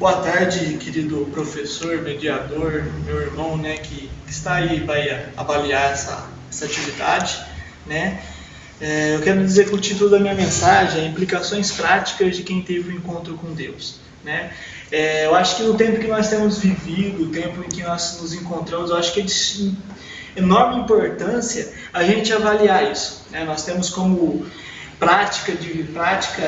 Boa tarde, querido professor, mediador, meu irmão, né, que está aí, vai avaliar essa atividade, né? Eu quero dizer que o título da minha mensagem é Implicações Práticas de quem teve um encontro com Deus, né? Eu acho que no tempo que nós temos vivido, o tempo em que nós nos encontramos, eu acho que é de enorme importância a gente avaliar isso, né? Nós temos como prática,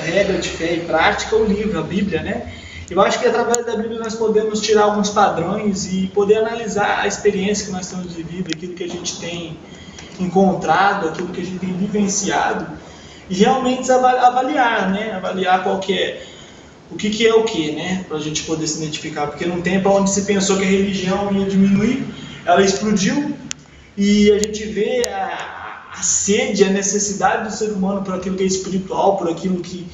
regra de fé e prática, o livro, a Bíblia, né? Eu acho que através da Bíblia nós podemos tirar alguns padrões e poder analisar a experiência que nós temos vivido, aquilo que a gente tem encontrado, aquilo que a gente tem vivenciado, e realmente avaliar, né? Avaliar qual que é, o que é o que, né? Para a gente poder se identificar, porque num tempo onde se pensou que a religião ia diminuir, ela explodiu, e a gente vê a sede, a necessidade do ser humano por aquilo que é espiritual, por aquilo que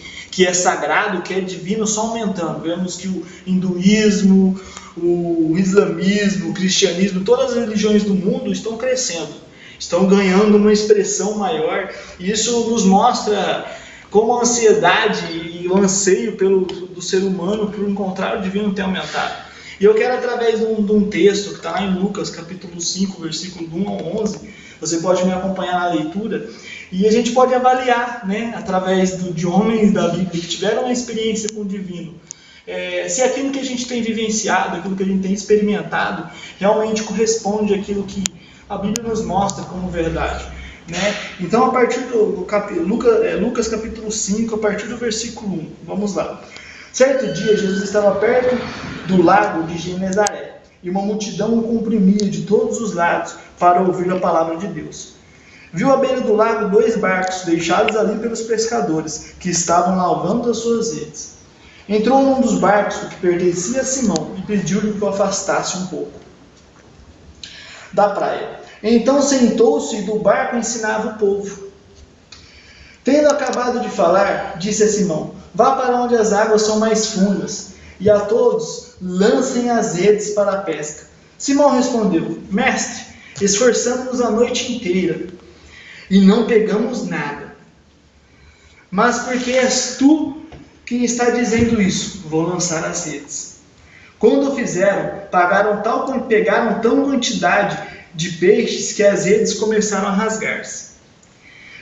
é sagrado, que é divino, só aumentando. Vemos que o hinduísmo, o islamismo, o cristianismo, todas as religiões do mundo estão crescendo, estão ganhando uma expressão maior, e isso nos mostra como a ansiedade e o anseio do ser humano por encontrar o divino tem aumentado. E eu quero, através de um texto que está lá em Lucas, capítulo 5, versículo 1 ao 11, você pode me acompanhar na leitura, e a gente pode avaliar, né, através de homens da Bíblia que tiveram uma experiência com o divino, se aquilo que a gente tem vivenciado, aquilo que a gente tem experimentado, realmente corresponde àquilo que a Bíblia nos mostra como verdade, né? Então, a partir do Lucas capítulo 5, a partir do versículo 1, vamos lá. Certo dia, Jesus estava perto do lago de Genezaré, e uma multidão o comprimia de todos os lados para ouvir a palavra de Deus. Viu à beira do lago 2 barcos deixados ali pelos pescadores, que estavam lavando as suas redes. Entrou num dos barcos, o que pertencia a Simão, e pediu-lhe que o afastasse um pouco da praia. Então sentou-se e do barco ensinava o povo. Tendo acabado de falar, disse a Simão: vá para onde as águas são mais fundas, e a todos lancem as redes para a pesca. Simão respondeu: mestre, esforçamos-nos a noite inteira, e não pegamos nada. Mas porque és tu quem está dizendo isso, vou lançar as redes. Quando o fizeram, pegaram tão quantidade de peixes que as redes começaram a rasgar-se.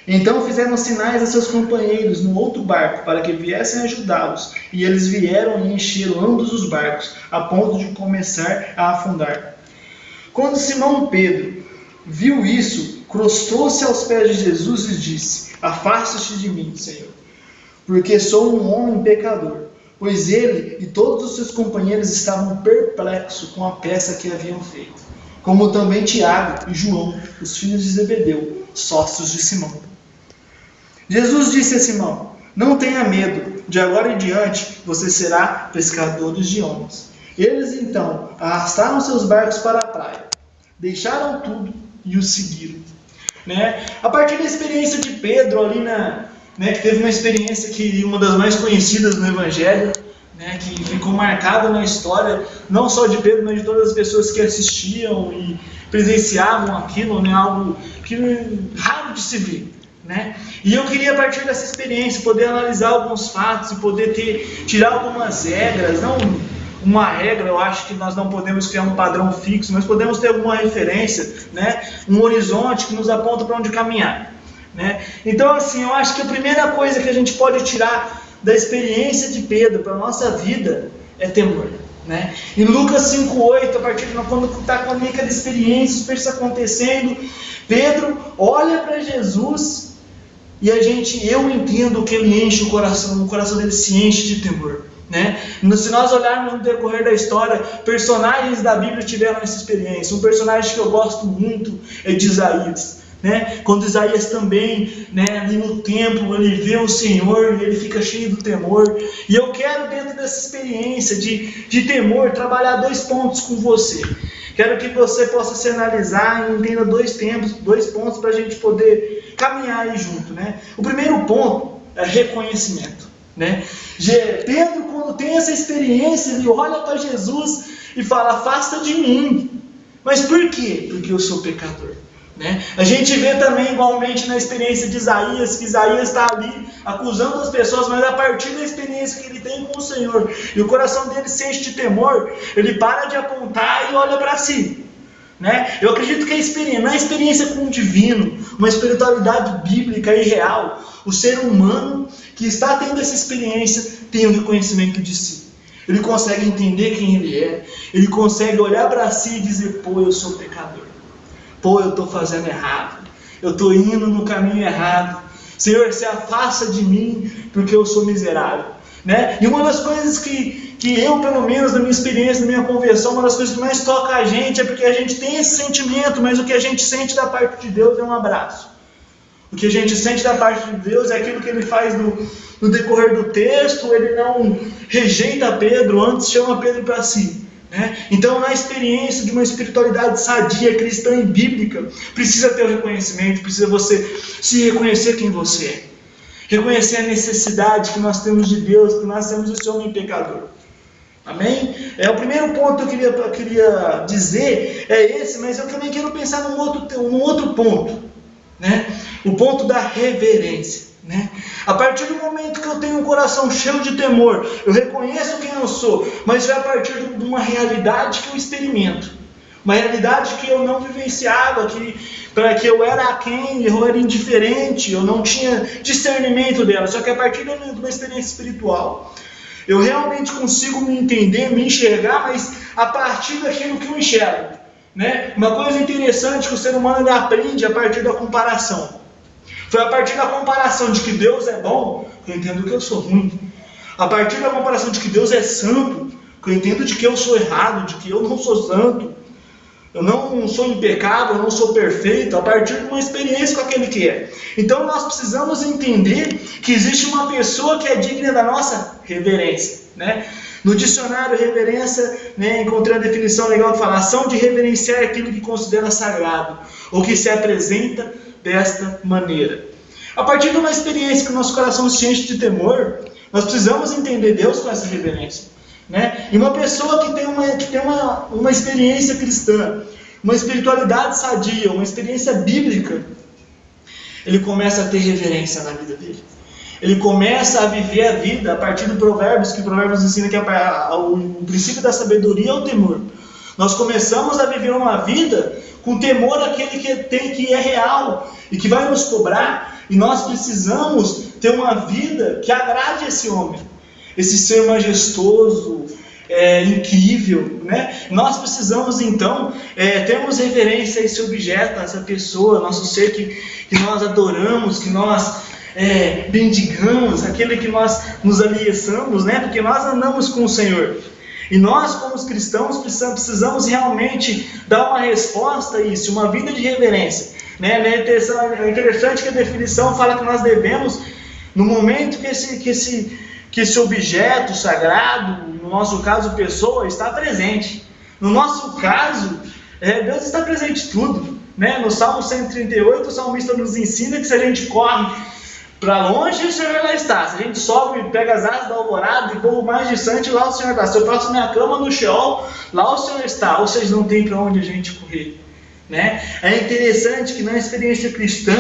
Então fizeram sinais a seus companheiros no outro barco para que viessem ajudá-los, e eles vieram e encheram ambos os barcos, a ponto de começar a afundar. Quando Simão Pedro viu isso, prostrou-se aos pés de Jesus e disse: afasta-te de mim, Senhor, porque sou um homem pecador. Pois ele e todos os seus companheiros estavam perplexos com a peça que haviam feito, como também Tiago e João, os filhos de Zebedeu, sócios de Simão. Jesus disse a Simão: não tenha medo, de agora em diante você será pescador de homens. Eles então arrastaram seus barcos para a praia, deixaram tudo e o seguiram. Né? A partir da experiência de Pedro ali que teve uma experiência que uma das mais conhecidas no Evangelho, né, que ficou marcada na história, não só de Pedro, mas de todas as pessoas que assistiam e presenciavam aquilo, né, algo que raro de se ver. Né? E eu queria, a partir dessa experiência, poder analisar alguns fatos e poder tirar algumas regras, não uma regra, eu acho que nós não podemos criar um padrão fixo, mas podemos ter alguma referência, né, um horizonte que nos aponta para onde caminhar. Né? Então, assim, eu acho que a primeira coisa que a gente pode tirar da experiência de Pedro para a nossa vida é temor. Né? Em Lucas 5,8, a partir de quando está com aquela experiência, os peixes acontecendo, Pedro olha para Jesus e eu entendo que ele enche o coração dele se enche de temor. Né? Se nós olharmos no decorrer da história, personagens da Bíblia tiveram essa experiência. Um personagem que eu gosto muito é de Isaías. Né? Quando Isaías também, né, ali no templo, ele vê o Senhor e ele fica cheio do temor. E eu quero, dentro dessa experiência de temor, trabalhar 2 pontos com você. Quero que você possa se analisar e entenda 2 pontos para a gente poder caminhar aí junto. Né? O primeiro ponto é reconhecimento. Né? Pedro, quando tem essa experiência, ele olha para Jesus e fala: afasta de mim. Mas por quê? Porque eu sou pecador. né? A gente vê também igualmente na experiência de Isaías, que Isaías está ali acusando as pessoas, mas a partir da experiência que ele tem com o Senhor, e o coração dele sente de temor, ele para de apontar e olha para si, né? Eu acredito que na experiência com o divino, uma espiritualidade bíblica e real, o ser humano que está tendo essa experiência tem o reconhecimento de si. Ele consegue entender quem ele é, ele consegue olhar para si e dizer: pô, eu sou pecador. Pô, eu estou fazendo errado. Eu estou indo no caminho errado. Senhor, se afasta de mim, porque eu sou miserável, né? E uma das coisas que eu, pelo menos na minha experiência, na minha conversão, uma das coisas que mais toca a gente é porque a gente tem esse sentimento, mas o que a gente sente da parte de Deus é um abraço. O que a gente sente da parte de Deus é aquilo que ele faz no decorrer do texto. Ele não rejeita Pedro, antes chama Pedro para si, né? Então, na experiência de uma espiritualidade sadia, cristã e bíblica, precisa ter o reconhecimento, precisa você se reconhecer quem você é, reconhecer a necessidade que nós temos de Deus, que nós temos esse homem pecador. Amém? O primeiro ponto que eu queria dizer é esse, mas eu também quero pensar num outro ponto, né? O ponto da reverência, né? A partir do momento que eu tenho um coração cheio de temor, eu reconheço quem eu sou, mas foi a partir de uma realidade que eu experimento, uma realidade que eu não vivenciava, para que eu era aquém, eu era indiferente, eu não tinha discernimento dela. Só que a partir de uma experiência espiritual, eu realmente consigo me entender, me enxergar, mas a partir daquilo que eu enxergo, né? Uma coisa interessante que o ser humano ele aprende a partir da comparação. Foi a partir da comparação de que Deus é bom que eu entendo que eu sou ruim. A partir da comparação de que Deus é santo, que eu entendo de que eu sou errado, de que eu não sou santo, eu não sou impecável, eu não sou perfeito, a partir de uma experiência com aquele que é. Então nós precisamos entender que existe uma pessoa que é digna da nossa reverência, né? No dicionário, reverência, né, encontrei uma definição legal que fala: ação de reverenciar aquilo que considera sagrado, ou que se apresenta desta maneira. A partir de uma experiência que o nosso coração se enche de temor, nós precisamos entender Deus com essa reverência, né? E uma pessoa que tem uma experiência cristã, uma espiritualidade sadia, uma experiência bíblica, ele começa a ter reverência na vida dele. Ele começa a viver a vida a partir de Provérbios, que Provérbios ensina que o princípio da sabedoria é o temor. Nós começamos a viver uma vida com temor àquele que é real e que vai nos cobrar, e nós precisamos ter uma vida que agrade esse homem, esse ser majestoso, incrível, né? Nós precisamos então termos reverência a esse objeto, a essa pessoa, nosso ser que nós adoramos, que nós bendigamos, aquele que nós nos aliançamos, né? Porque nós andamos com o Senhor. E nós, como os cristãos, precisamos realmente dar uma resposta a isso, uma vida de reverência, né? É interessante que a definição fala que nós devemos, no momento que esse objeto sagrado, no nosso caso, pessoa, está presente. No nosso caso, Deus está presente em tudo, né? No Salmo 138, o salmista nos ensina que se a gente corre para longe, o Senhor lá está. Se a gente sobe e pega as asas da alvorada e voa mais distante, lá o Senhor está. Se eu faço minha cama no Sheol, lá o Senhor está. Ou seja, não tem para onde a gente correr, né? É interessante que na experiência cristã,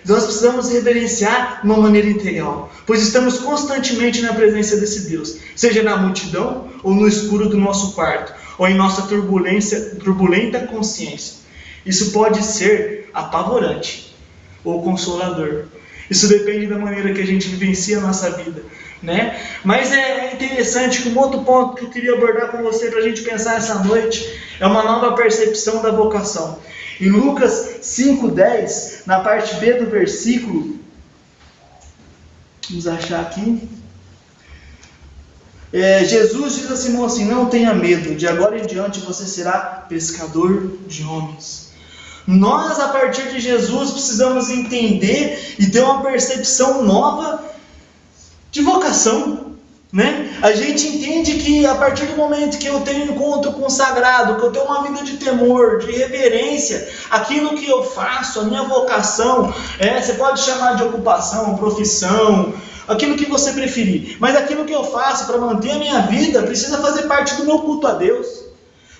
nós precisamos reverenciar de uma maneira integral, pois estamos constantemente na presença desse Deus, seja na multidão ou no escuro do nosso quarto, ou em nossa turbulenta consciência. Isso pode ser apavorante ou consolador. Isso depende da maneira que a gente vivencia a nossa vida, né? Mas é interessante que um outro ponto que eu queria abordar com você para a gente pensar essa noite é uma nova percepção da vocação. Em Lucas 5:10, na parte B do versículo, vamos achar aqui, Jesus diz a Simão assim: não tenha medo, de agora em diante você será pescador de homens. Nós, a partir de Jesus, precisamos entender e ter uma percepção nova de vocação, né? A gente entende que a partir do momento que eu tenho encontro com o sagrado, que eu tenho uma vida de temor, de reverência, aquilo que eu faço, a minha vocação, você pode chamar de ocupação, profissão, aquilo que você preferir, mas aquilo que eu faço para manter a minha vida precisa fazer parte do meu culto a Deus.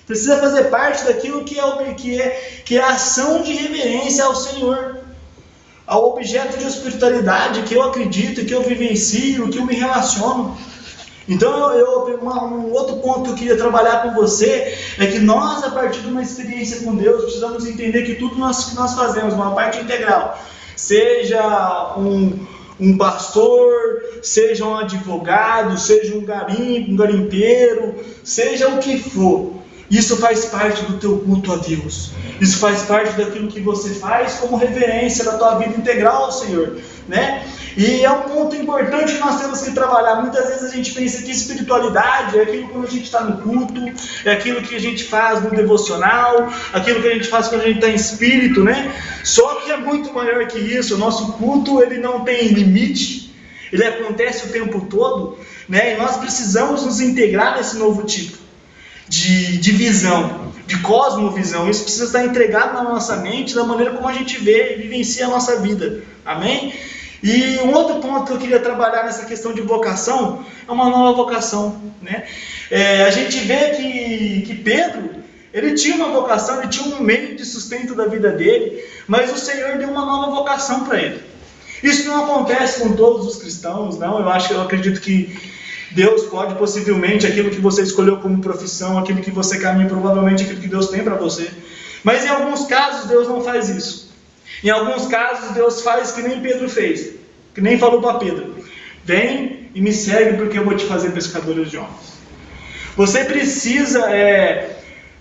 Precisa fazer parte daquilo que é a ação de reverência ao Senhor, ao objeto de espiritualidade que eu acredito, que eu vivencio, que eu me relaciono. Então, um outro ponto que eu queria trabalhar com você é que nós, a partir de uma experiência com Deus, precisamos entender que tudo que nós fazemos, uma parte integral, seja um pastor, seja um advogado, seja um garimpeiro, seja o que for, isso faz parte do teu culto a Deus. Isso faz parte daquilo que você faz como reverência da tua vida integral ao Senhor, né? E é um ponto importante que nós temos que trabalhar. Muitas vezes a gente pensa que espiritualidade é aquilo quando a gente está no culto, é aquilo que a gente faz no devocional, aquilo que a gente faz quando a gente está em espírito, né? Só que é muito maior que isso. O nosso culto, ele não tem limite, ele acontece o tempo todo, né? E nós precisamos nos integrar nesse novo tipo de visão, de cosmovisão. Isso precisa estar entregado na nossa mente, da maneira como a gente vê e vivencia a nossa vida. Amém? E um outro ponto que eu queria trabalhar nessa questão de vocação é uma nova vocação, né? A gente vê que Pedro, ele tinha uma vocação, ele tinha um meio de sustento da vida dele, mas o Senhor deu uma nova vocação para ele. Isso não acontece com todos os cristãos, não. Eu acredito que Deus pode, possivelmente, aquilo que você escolheu como profissão, aquilo que você caminha, provavelmente aquilo que Deus tem para você. Mas em alguns casos Deus não faz isso. Em alguns casos Deus faz que nem Pedro fez, que nem falou para Pedro: vem e me segue porque eu vou te fazer pescadores de homens. Você precisa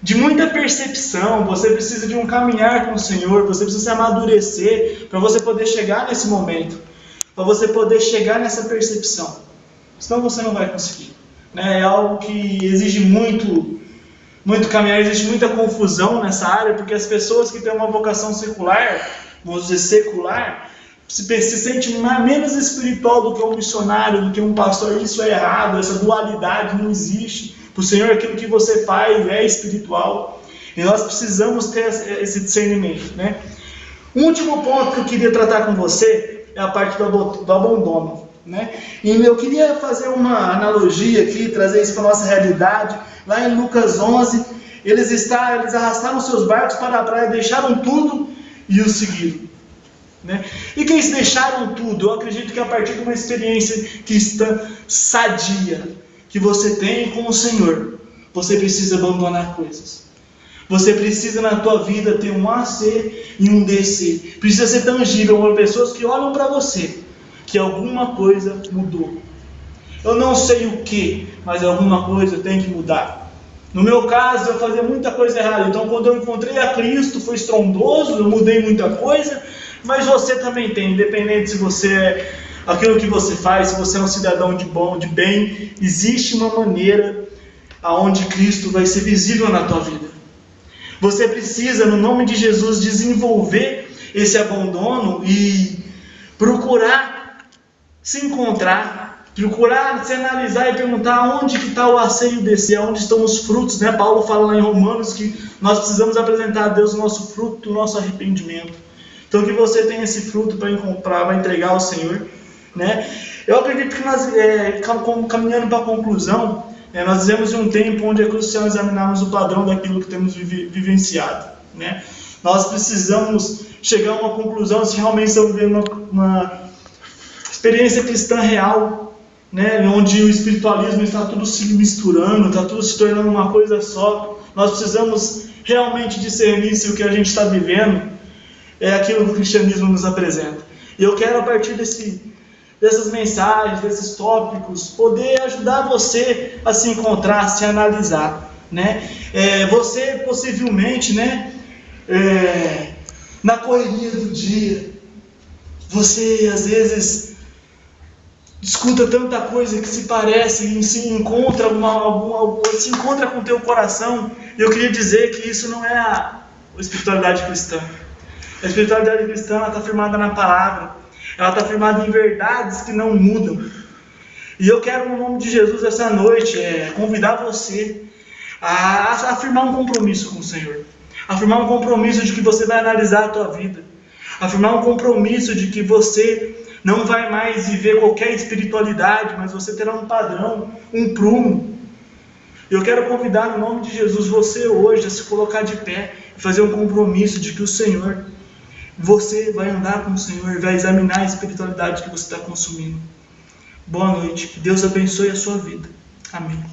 de muita percepção, você precisa de um caminhar com o Senhor, você precisa se amadurecer para você poder chegar nesse momento, para você poder chegar nessa percepção. Senão você não vai conseguir, né? É algo que exige muito caminhar, existe muita confusão nessa área, porque as pessoas que têm uma vocação secular, vamos dizer secular, se sentem menos espiritual do que um missionário, do que um pastor. Isso é errado, essa dualidade não existe. Para o Senhor, aquilo que você faz é espiritual, e nós precisamos ter esse discernimento, né? Um último ponto que eu queria tratar com você é a parte do abandono, né? E eu queria fazer uma analogia aqui, trazer isso para a nossa realidade. Lá em Lucas 11, eles arrastaram seus barcos para a praia, deixaram tudo e o seguiram, né? E que eles deixaram tudo, eu acredito que a partir de uma experiência cristã sadia que você tem com o Senhor, você precisa abandonar coisas. Você precisa na tua vida ter um AC e um DC. Precisa ser tangível, pessoas que olham para você, que alguma coisa mudou. Eu não sei o que, mas alguma coisa tem que mudar. No meu caso, eu fazia muita coisa errada. Então, quando eu encontrei a Cristo, foi estrondoso, eu mudei muita coisa. Mas você também tem, independente se você é aquilo que você faz, se você é um cidadão de bom, de bem, existe uma maneira aonde Cristo vai ser visível na tua vida. Você precisa, no nome de Jesus, desenvolver esse abandono e procurar se encontrar, procurar se analisar e perguntar onde que está o AC e o DC, onde estão os frutos, né? Paulo fala lá em Romanos que nós precisamos apresentar a Deus o nosso fruto, o nosso arrependimento. Então que você tenha esse fruto para entregar ao Senhor, né? Eu acredito que nós, caminhando para a conclusão, nós vivemos em um tempo onde é crucial examinarmos o padrão daquilo que temos vivenciado, né? Nós precisamos chegar a uma conclusão se realmente estamos vivendo uma experiência cristã real, né? Onde o espiritualismo está tudo se misturando, está tudo se tornando uma coisa só. Nós precisamos realmente discernir se o que a gente está vivendo é aquilo que o cristianismo nos apresenta. E eu quero, a partir dessas mensagens, desses tópicos, poder ajudar você a se encontrar, a se analisar, né? Você possivelmente, né, na correria do dia, você às vezes escuta tanta coisa que se parece e se encontra se encontra com o teu coração. Eu queria dizer que isso não é a espiritualidade cristã. A espiritualidade cristã está firmada na palavra, ela está firmada em verdades que não mudam. E eu quero, no nome de Jesus, essa noite, convidar você a afirmar um compromisso com o Senhor, afirmar um compromisso de que você vai analisar a tua vida, afirmar um compromisso de que você não vai mais viver qualquer espiritualidade, mas você terá um padrão, um prumo. Eu quero convidar, no nome de Jesus, você hoje a se colocar de pé e fazer um compromisso de que o Senhor, você vai andar com o Senhor e vai examinar a espiritualidade que você está consumindo. Boa noite, que Deus abençoe a sua vida. Amém.